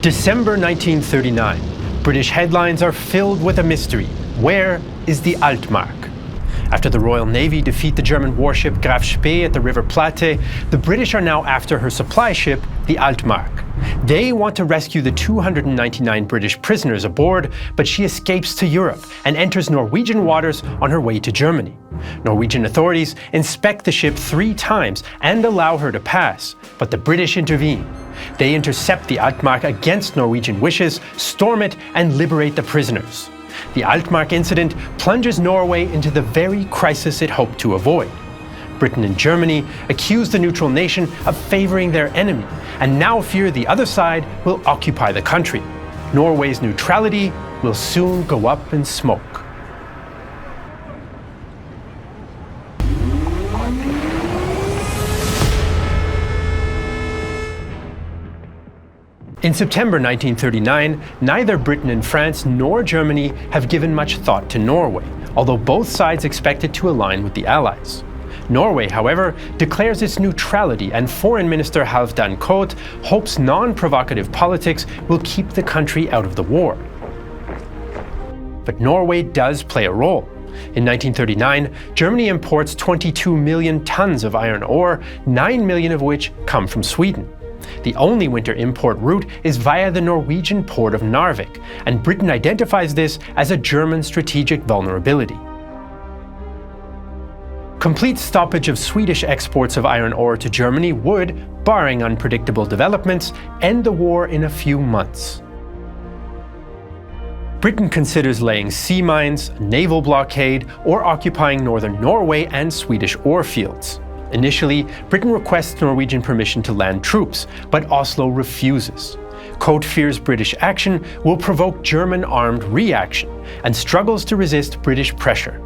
December 1939. British headlines are filled with a mystery. Where is the Altmark? After the Royal Navy defeat the German warship Graf Spee at the River Plate, the British are now after her supply ship, the Altmark. They want to rescue the 299 British prisoners aboard, but she escapes to Europe and enters Norwegian waters on her way to Germany. Norwegian authorities inspect the ship 3 times and allow her to pass, but the British intervene. They intercept the Altmark against Norwegian wishes, storm it, and liberate the prisoners. The Altmark incident plunges Norway into the very crisis it hoped to avoid. Britain and Germany accuse the neutral nation of favoring their enemy, and now fear the other side will occupy the country. Norway's neutrality will soon go up in smoke. In September 1939, neither Britain and France nor Germany have given much thought to Norway, although both sides expected to align with the Allies. Norway, however, declares its neutrality, and Foreign Minister Halvdan Koht hopes non-provocative politics will keep the country out of the war. But Norway does play a role. In 1939, Germany imports 22 million tons of iron ore, 9 million of which come from Sweden. The only winter import route is via the Norwegian port of Narvik, and Britain identifies this as a German strategic vulnerability. Complete stoppage of Swedish exports of iron ore to Germany would, barring unpredictable developments, end the war in a few months. Britain considers laying sea mines, a naval blockade, or occupying northern Norway and Swedish ore fields. Initially, Britain requests Norwegian permission to land troops, but Oslo refuses. Koht fears British action will provoke German armed reaction, and struggles to resist British pressure.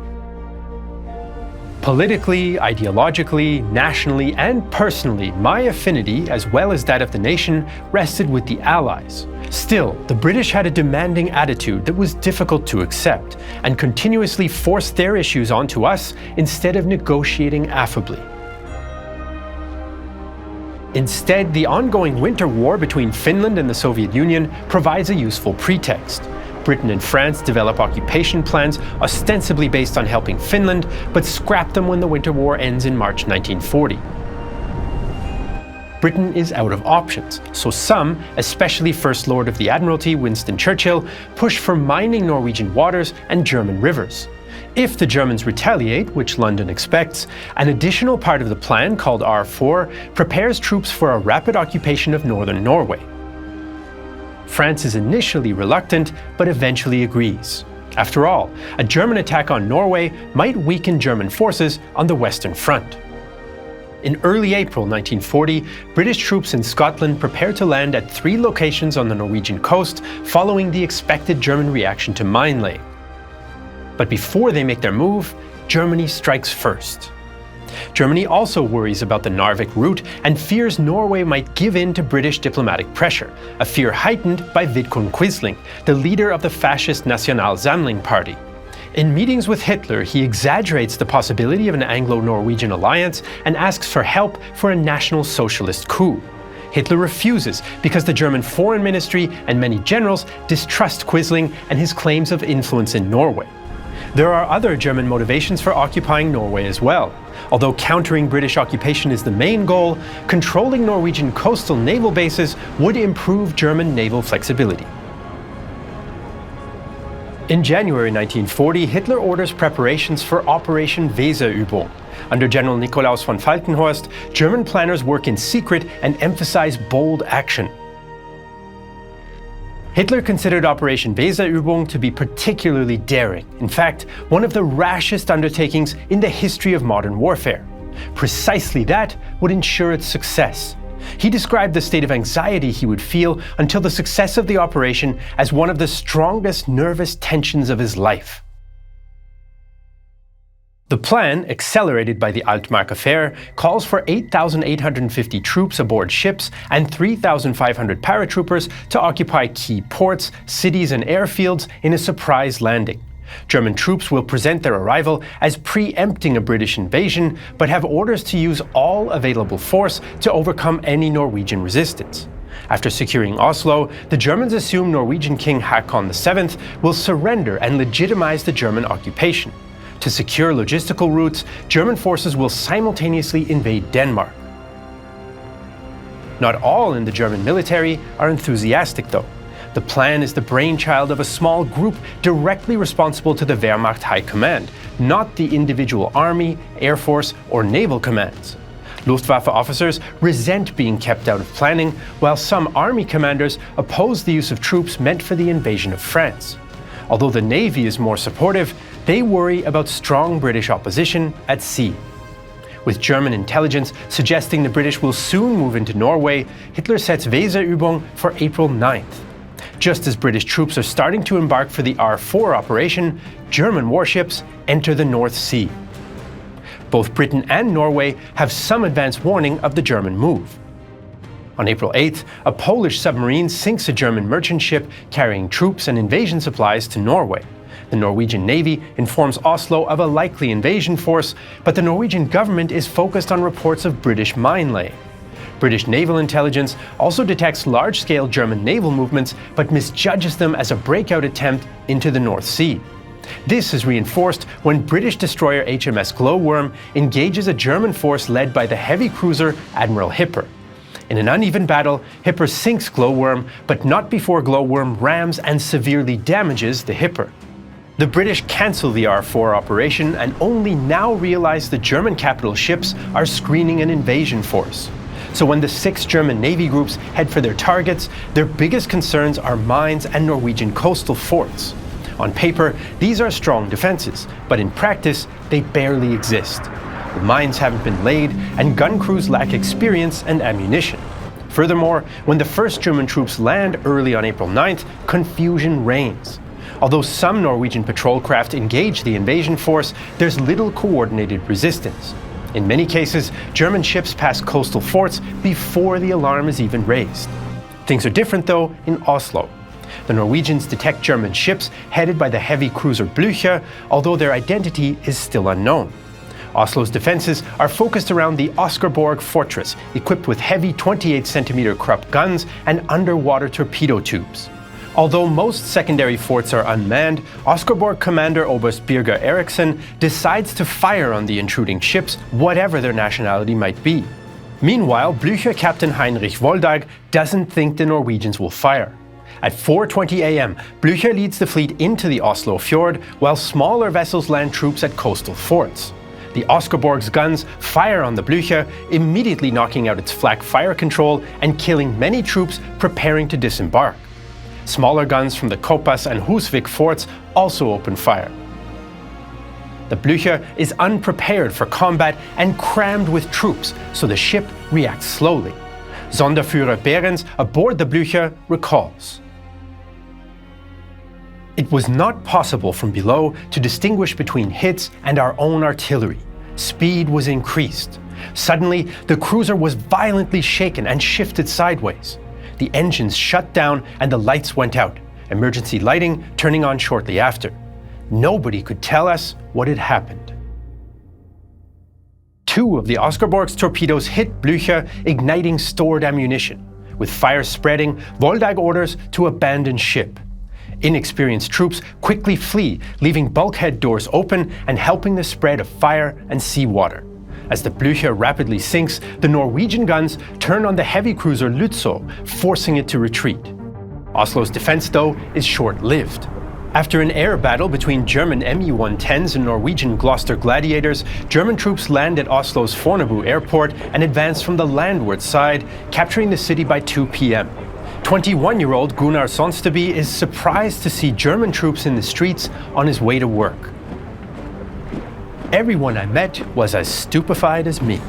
Politically, ideologically, nationally, and personally, my affinity, as well as that of the nation, rested with the Allies. Still, the British had a demanding attitude that was difficult to accept, and continuously forced their issues onto us instead of negotiating affably. Instead, the ongoing winter war between Finland and the Soviet Union provides a useful pretext. Britain and France develop occupation plans ostensibly based on helping Finland, but scrap them when the winter war ends in March 1940. Britain is out of options, so some, especially First Lord of the Admiralty Winston Churchill, push for mining Norwegian waters and German rivers. If the Germans retaliate, which London expects, an additional part of the plan, called R4, prepares troops for a rapid occupation of northern Norway. France is initially reluctant, but eventually agrees. After all, a German attack on Norway might weaken German forces on the Western Front. In early April 1940, British troops in Scotland prepare to land at 3 locations on the Norwegian coast, following the expected German reaction to mine laying. But before they make their move, Germany strikes first. Germany also worries about the Narvik route and fears Norway might give in to British diplomatic pressure, a fear heightened by Vidkun Quisling, the leader of the fascist Nationalsamling party. In meetings with Hitler, he exaggerates the possibility of an Anglo-Norwegian alliance and asks for help for a National Socialist coup. Hitler refuses because the German Foreign Ministry and many generals distrust Quisling and his claims of influence in Norway. There are other German motivations for occupying Norway as well. Although countering British occupation is the main goal, controlling Norwegian coastal naval bases would improve German naval flexibility. In January 1940, Hitler orders preparations for Operation Weserübung. Under General Nikolaus von Falkenhorst, German planners work in secret and emphasize bold action. Hitler considered Operation Weserübung to be particularly daring, in fact, one of the rashest undertakings in the history of modern warfare. Precisely that would ensure its success. He described the state of anxiety he would feel until the success of the operation as one of the strongest nervous tensions of his life. The plan, accelerated by the Altmark affair, calls for 8,850 troops aboard ships and 3,500 paratroopers to occupy key ports, cities and airfields in a surprise landing. German troops will present their arrival as preempting a British invasion, but have orders to use all available force to overcome any Norwegian resistance. After securing Oslo, the Germans assume Norwegian King Håkon VII will surrender and legitimize the German occupation. To secure logistical routes, German forces will simultaneously invade Denmark. Not all in the German military are enthusiastic, though. The plan is the brainchild of a small group directly responsible to the Wehrmacht High Command, not the individual army, air force, or naval commands. Luftwaffe officers resent being kept out of planning, while some army commanders oppose the use of troops meant for the invasion of France. Although the Navy is more supportive, they worry about strong British opposition at sea. With German intelligence suggesting the British will soon move into Norway, Hitler sets Weserübung for April 9th. Just as British troops are starting to embark for the R4 operation, German warships enter the North Sea. Both Britain and Norway have some advance warning of the German move. On April 8th, a Polish submarine sinks a German merchant ship carrying troops and invasion supplies to Norway. The Norwegian Navy informs Oslo of a likely invasion force, but the Norwegian government is focused on reports of British mine laying. British naval intelligence also detects large-scale German naval movements, but misjudges them as a breakout attempt into the North Sea. This is reinforced when British destroyer HMS Glowworm engages a German force led by the heavy cruiser Admiral Hipper. In an uneven battle, Hipper sinks Glowworm, but not before Glowworm rams and severely damages the Hipper. The British cancel the R4 operation and only now realize the German capital ships are screening an invasion force. So when the 6 German Navy groups head for their targets, their biggest concerns are mines and Norwegian coastal forts. On paper, these are strong defenses, but in practice, they barely exist. The mines haven't been laid, and gun crews lack experience and ammunition. Furthermore, when the first German troops land early on April 9th, confusion reigns. Although some Norwegian patrol craft engage the invasion force, there's little coordinated resistance. In many cases, German ships pass coastal forts before the alarm is even raised. Things are different, though, in Oslo. The Norwegians detect German ships headed by the heavy cruiser Blücher, although their identity is still unknown. Oslo's defenses are focused around the Oscarborg fortress, equipped with heavy 28-centimeter Krupp guns and underwater torpedo tubes. Although most secondary forts are unmanned, Oscarborg commander Oberst Birger Eriksen decides to fire on the intruding ships, whatever their nationality might be. Meanwhile, Blücher captain Heinrich Woldag doesn't think the Norwegians will fire. At 4:20 a.m., Blücher leads the fleet into the Oslo fjord, while smaller vessels land troops at coastal forts. The Oscarborg's guns fire on the Blücher, immediately knocking out its flak fire control and killing many troops preparing to disembark. Smaller guns from the Kopas and Husvik forts also open fire. The Blücher is unprepared for combat and crammed with troops, so the ship reacts slowly. Sonderführer Behrens aboard the Blücher recalls. It was not possible from below to distinguish between hits and our own artillery. Speed was increased. Suddenly, the cruiser was violently shaken and shifted sideways. The engines shut down and the lights went out, emergency lighting turning on shortly after. Nobody could tell us what had happened. 2 of the Oscarborg's torpedoes hit Blücher, igniting stored ammunition. With fire spreading, Woldag orders to abandon ship. Inexperienced troops quickly flee, leaving bulkhead doors open and helping the spread of fire and seawater. As the Blücher rapidly sinks, the Norwegian guns turn on the heavy cruiser Lützow, forcing it to retreat. Oslo's defense, though, is short-lived. After an air battle between German Me-110s and Norwegian Gloucester Gladiators, German troops land at Oslo's Fornebu airport and advance from the landward side, capturing the city by 2 p.m. 21-year-old Gunnar Sonsteby is surprised to see German troops in the streets on his way to work. Everyone I met was as stupefied as me.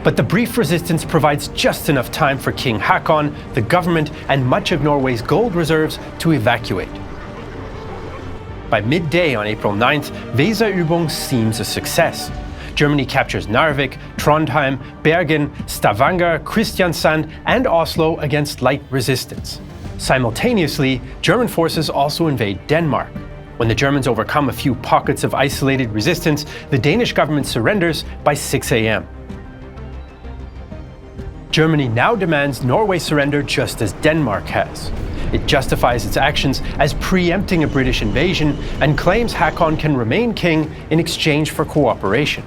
But the brief resistance provides just enough time for King Håkon, the government, and much of Norway's gold reserves to evacuate. By midday on April 9th, Weserübung seems a success. Germany captures Narvik, Trondheim, Bergen, Stavanger, Kristiansand, and Oslo against light resistance. Simultaneously, German forces also invade Denmark. When the Germans overcome a few pockets of isolated resistance, the Danish government surrenders by 6 a.m. Germany now demands Norway surrender just as Denmark has. It justifies its actions as preempting a British invasion and claims Hakon can remain king in exchange for cooperation.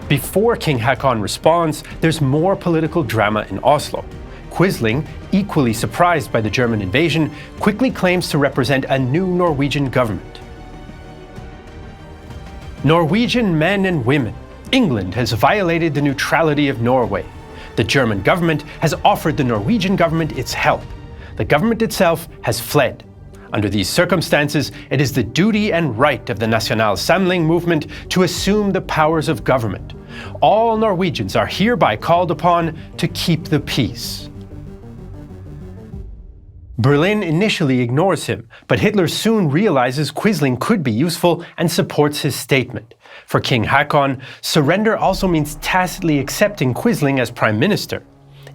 Before King Hakon responds, there's more political drama in Oslo. Quisling, equally surprised by the German invasion, quickly claims to represent a new Norwegian government. Norwegian men and women, England has violated the neutrality of Norway. The German government has offered the Norwegian government its help. The government itself has fled. Under these circumstances, it is the duty and right of the National Samling movement to assume the powers of government. All Norwegians are hereby called upon to keep the peace. Berlin initially ignores him, but Hitler soon realizes Quisling could be useful and supports his statement. For King Hakon, surrender also means tacitly accepting Quisling as prime minister.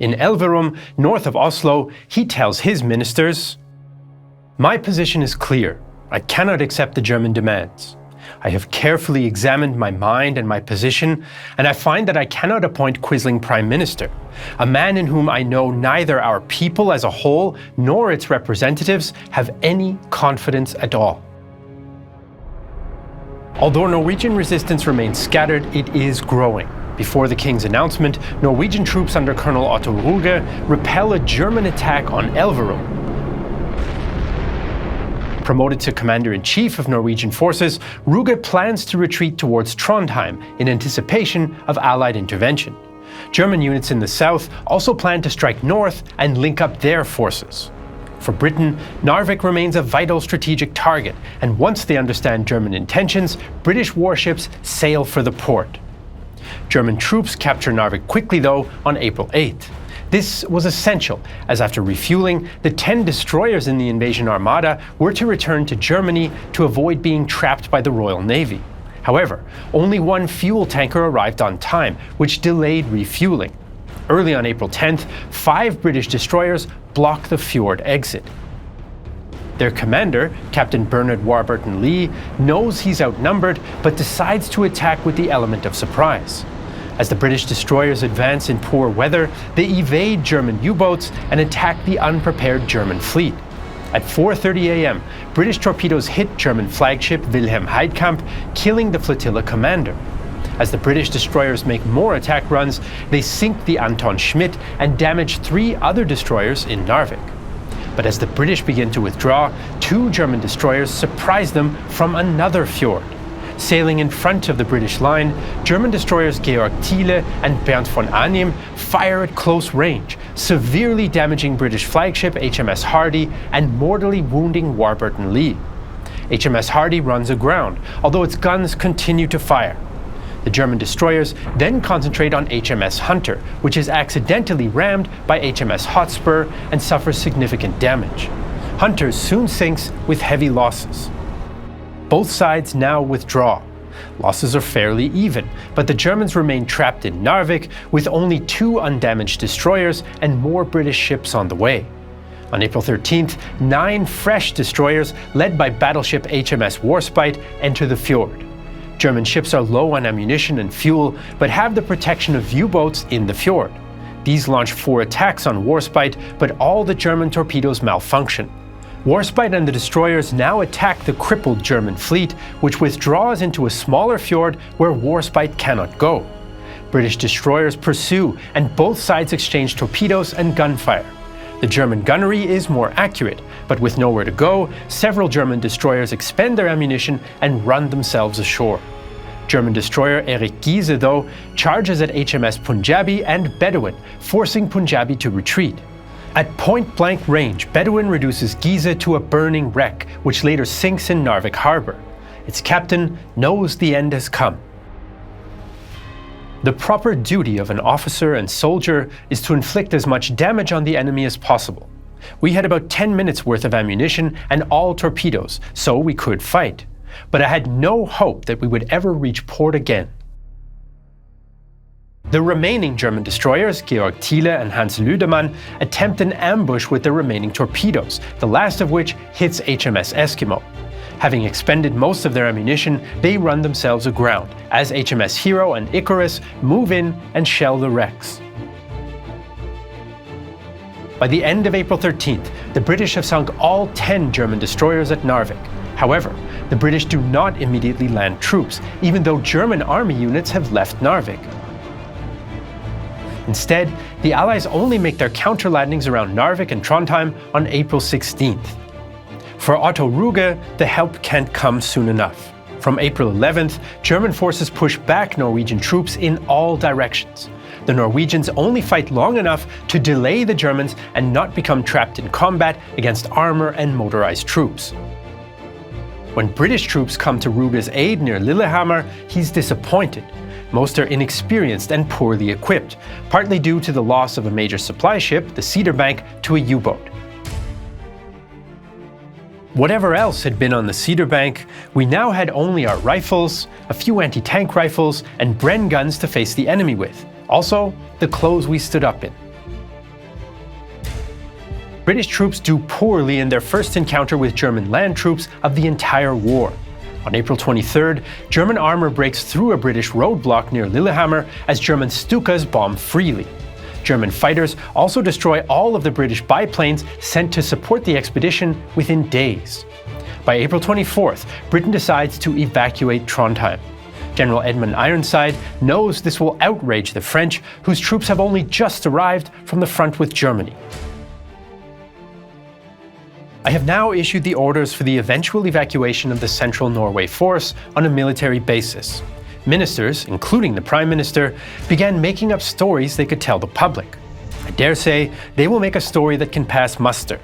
In Elverum, north of Oslo, he tells his ministers, "My position is clear. I cannot accept the German demands. I have carefully examined my mind and my position, and I find that I cannot appoint Quisling prime minister, a man in whom I know neither our people as a whole nor its representatives have any confidence at all." Although Norwegian resistance remains scattered, it is growing. Before the king's announcement, Norwegian troops under Colonel Otto Ruge repel a German attack on Elverum. Promoted to commander-in-chief of Norwegian forces, Ruge plans to retreat towards Trondheim in anticipation of Allied intervention. German units in the south also plan to strike north and link up their forces. For Britain, Narvik remains a vital strategic target, and once they understand German intentions, British warships sail for the port. German troops capture Narvik quickly, though, on April 8th. This was essential, as after refueling, the 10 destroyers in the invasion armada were to return to Germany to avoid being trapped by the Royal Navy. However, only one fuel tanker arrived on time, which delayed refueling. Early on April 10th, 5 British destroyers blocked the fjord exit. Their commander, Captain Bernard Warburton Lee, knows he's outnumbered but decides to attack with the element of surprise. As the British destroyers advance in poor weather, they evade German U-boats and attack the unprepared German fleet. At 4:30 a.m., British torpedoes hit German flagship Wilhelm Heidkamp, killing the flotilla commander. As the British destroyers make more attack runs, they sink the Anton Schmidt and damage 3 other destroyers in Narvik. But as the British begin to withdraw, 2 German destroyers surprise them from another fjord. Sailing in front of the British line, German destroyers Georg Thiele and Bernd von Arnim fire at close range, severely damaging British flagship HMS Hardy and mortally wounding Warburton Lee. HMS Hardy runs aground, although its guns continue to fire. The German destroyers then concentrate on HMS Hunter, which is accidentally rammed by HMS Hotspur and suffers significant damage. Hunter soon sinks with heavy losses. Both sides now withdraw. Losses are fairly even, but the Germans remain trapped in Narvik with only 2 undamaged destroyers and more British ships on the way. On April 13th, 9 fresh destroyers, led by battleship HMS Warspite, enter the fjord. German ships are low on ammunition and fuel, but have the protection of U-boats in the fjord. These launch 4 attacks on Warspite, but all the German torpedoes malfunction. Warspite and the destroyers now attack the crippled German fleet, which withdraws into a smaller fjord where Warspite cannot go. British destroyers pursue, and both sides exchange torpedoes and gunfire. The German gunnery is more accurate, but with nowhere to go, several German destroyers expend their ammunition and run themselves ashore. German destroyer Erik Giese, though, charges at HMS Punjabi and Bedouin, forcing Punjabi to retreat. At point-blank range, Bedouin reduces Giese to a burning wreck, which later sinks in Narvik harbor. Its captain knows the end has come. The proper duty of an officer and soldier is to inflict as much damage on the enemy as possible. We had about 10 minutes worth of ammunition and all torpedoes, so we could fight. But I had no hope that we would ever reach port again. The remaining German destroyers, Georg Thiele and Hans Lüdemann, attempt an ambush with the remaining torpedoes, the last of which hits HMS Eskimo. Having expended most of their ammunition, they run themselves aground, as HMS Hero and Icarus move in and shell the wrecks. By the end of April 13th, the British have sunk all 10 German destroyers at Narvik. However, the British do not immediately land troops, even though German army units have left Narvik. Instead, the Allies only make their counter-landings around Narvik and Trondheim on April 16th. For Otto Ruge, the help can't come soon enough. From April 11th, German forces push back Norwegian troops in all directions. The Norwegians only fight long enough to delay the Germans and not become trapped in combat against armor and motorized troops. When British troops come to Ruge's aid near Lillehammer, he's disappointed. Most are inexperienced and poorly equipped, partly due to the loss of a major supply ship, the Cedarbank, to a U-boat. Whatever else had been on the Cedarbank, we now had only our rifles, a few anti-tank rifles, and Bren guns to face the enemy with. Also, the clothes we stood up in. British troops do poorly in their first encounter with German land troops of the entire war. On April 23rd, German armor breaks through a British roadblock near Lillehammer as German Stukas bomb freely. German fighters also destroy all of the British biplanes sent to support the expedition within days. By April 24th, Britain decides to evacuate Trondheim. General Edmund Ironside knows this will outrage the French, whose troops have only just arrived from the front with Germany. I have now issued the orders for the eventual evacuation of the Central Norway force on a military basis. Ministers, including the Prime Minister, began making up stories they could tell the public. I dare say they will make a story that can pass muster.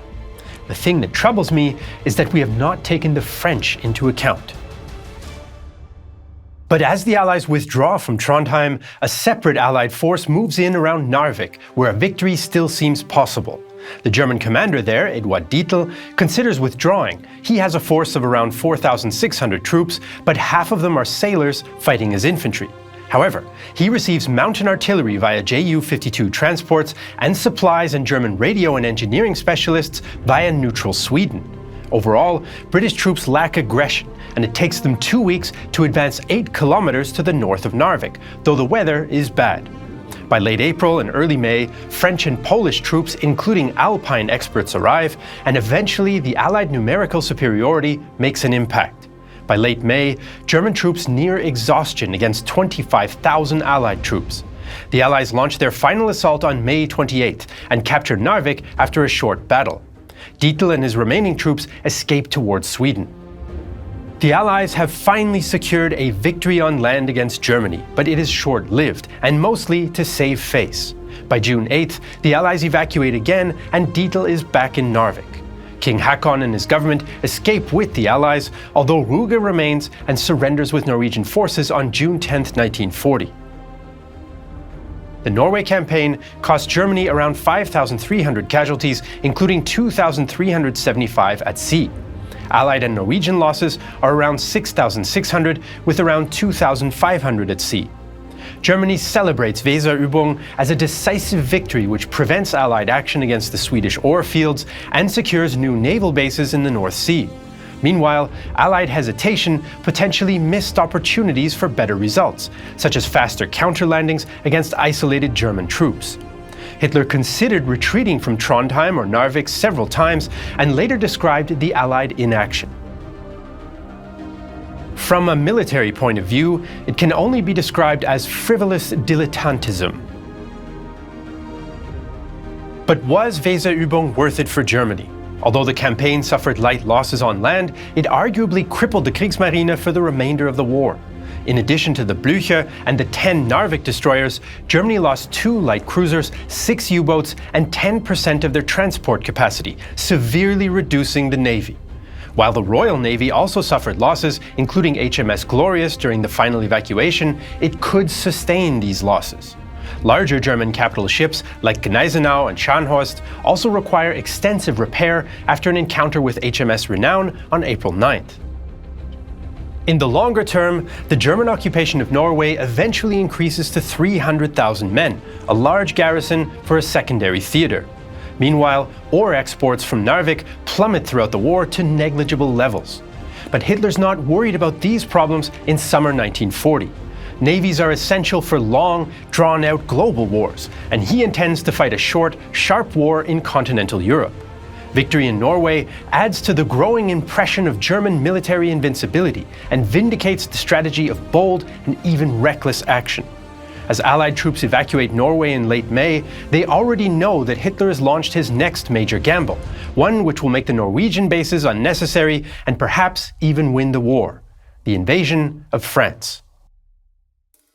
The thing that troubles me is that we have not taken the French into account. But as the Allies withdraw from Trondheim, a separate Allied force moves in around Narvik, where a victory still seems possible. The German commander there, Eduard Dietl, considers withdrawing. He has a force of around 4,600 troops, but half of them are sailors fighting as infantry. However, he receives mountain artillery via Ju-52 transports and supplies and German radio and engineering specialists via neutral Sweden. Overall, British troops lack aggression, and it takes them 2 weeks to advance 8 kilometers to the north of Narvik, though the weather is bad. By late April and early May, French and Polish troops, including Alpine experts, arrive, and eventually the Allied numerical superiority makes an impact. By late May, German troops near exhaustion against 25,000 Allied troops. The Allies launch their final assault on May 28th and capture Narvik after a short battle. Dietl and his remaining troops escape towards Sweden. The Allies have finally secured a victory on land against Germany, but it is short-lived, and mostly to save face. By June 8th, the Allies evacuate again, and Dietl is back in Narvik. King Haakon and his government escape with the Allies, although Ruge remains and surrenders with Norwegian forces on June 10, 1940. The Norway campaign cost Germany around 5,300 casualties, including 2,375 at sea. Allied and Norwegian losses are around 6,600, with around 2,500 at sea. Germany celebrates Weserübung as a decisive victory which prevents Allied action against the Swedish ore fields and secures new naval bases in the North Sea. Meanwhile, Allied hesitation potentially missed opportunities for better results, such as faster counter-landings against isolated German troops. Hitler considered retreating from Trondheim or Narvik several times and later described the Allied inaction. From a military point of view, it can only be described as frivolous dilettantism. But was Weserübung worth it for Germany? Although the campaign suffered light losses on land, it arguably crippled the Kriegsmarine for the remainder of the war. In addition to the Blücher and the 10 Narvik destroyers, Germany lost 2 light cruisers, 6 U-boats, and 10% of their transport capacity, severely reducing the navy. While the Royal Navy also suffered losses, including HMS Glorious during the final evacuation, it could sustain these losses. Larger German capital ships like Gneisenau and Scharnhorst also require extensive repair after an encounter with HMS Renown on April 9th. In the longer term, the German occupation of Norway eventually increases to 300,000 men, a large garrison for a secondary theatre. Meanwhile, ore exports from Narvik plummet throughout the war to negligible levels. But Hitler's not worried about these problems in summer 1940. Navies are essential for long, drawn-out global wars, and he intends to fight a short, sharp war in continental Europe. Victory in Norway adds to the growing impression of German military invincibility and vindicates the strategy of bold and even reckless action. As Allied troops evacuate Norway in late May, they already know that Hitler has launched his next major gamble, one which will make the Norwegian bases unnecessary and perhaps even win the war: the invasion of France.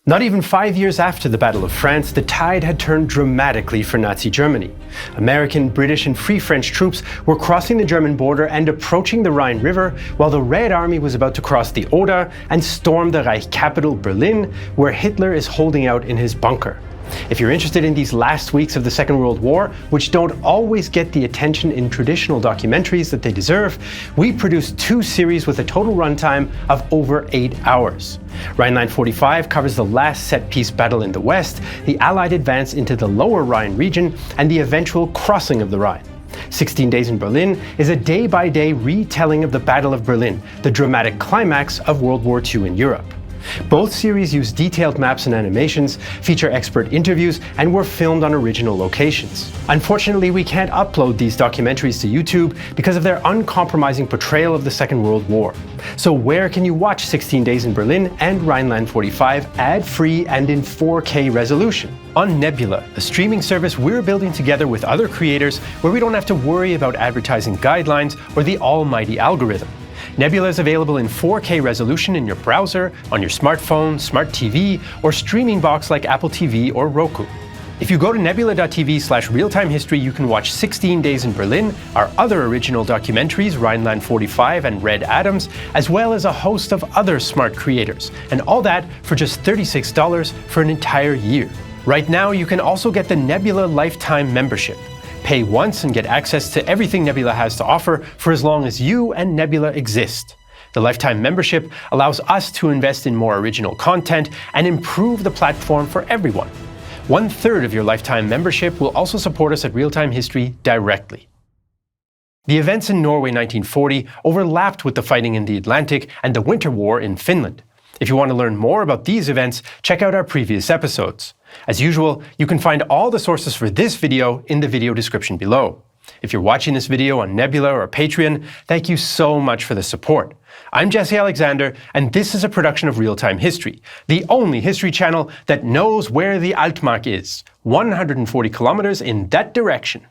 Not even 5 years after the Battle of France, the tide had turned dramatically for Nazi Germany. American, British and Free French troops were crossing the German border and approaching the Rhine River, while the Red Army was about to cross the Oder and storm the Reich capital, Berlin, where Hitler is holding out in his bunker. If you're interested in these last weeks of the Second World War, which don't always get the attention in traditional documentaries that they deserve, we produced 2 series with a total runtime of over 8 hours. Rhineland 45 covers the last set-piece battle in the west, the Allied advance into the lower Rhine region, and the eventual crossing of the Rhine. 16 Days in Berlin is a day-by-day retelling of the Battle of Berlin, the dramatic climax of World War II in Europe. Both series use detailed maps and animations, feature expert interviews, and were filmed on original locations. Unfortunately, we can't upload these documentaries to YouTube because of their uncompromising portrayal of the Second World War. So where can you watch 16 Days in Berlin and Rhineland 45 ad-free and in 4K resolution? On Nebula, a streaming service we're building together with other creators where we don't have to worry about advertising guidelines or the almighty algorithm. Nebula is available in 4K resolution in your browser, on your smartphone, smart TV, or streaming box like Apple TV or Roku. If you go to nebula.tv/realtimehistory, you can watch 16 Days in Berlin, our other original documentaries, Rhineland 45 and Red Adams, as well as a host of other smart creators, and all that for just $36 for an entire year. Right now, you can also get the Nebula Lifetime membership. Pay once and get access to everything Nebula has to offer for as long as you and Nebula exist. The lifetime membership allows us to invest in more original content and improve the platform for everyone. 1/3 of your lifetime membership will also support us at Real-Time History directly. The events in Norway 1940 overlapped with the fighting in the Atlantic and the Winter War in Finland. If you want to learn more about these events, check out our previous episodes. As usual, you can find all the sources for this video in the video description below. If you're watching this video on Nebula or Patreon, thank you so much for the support. I'm Jesse Alexander, and this is a production of Real-Time History, the only history channel that knows where the Altmark is, 140 kilometers in that direction.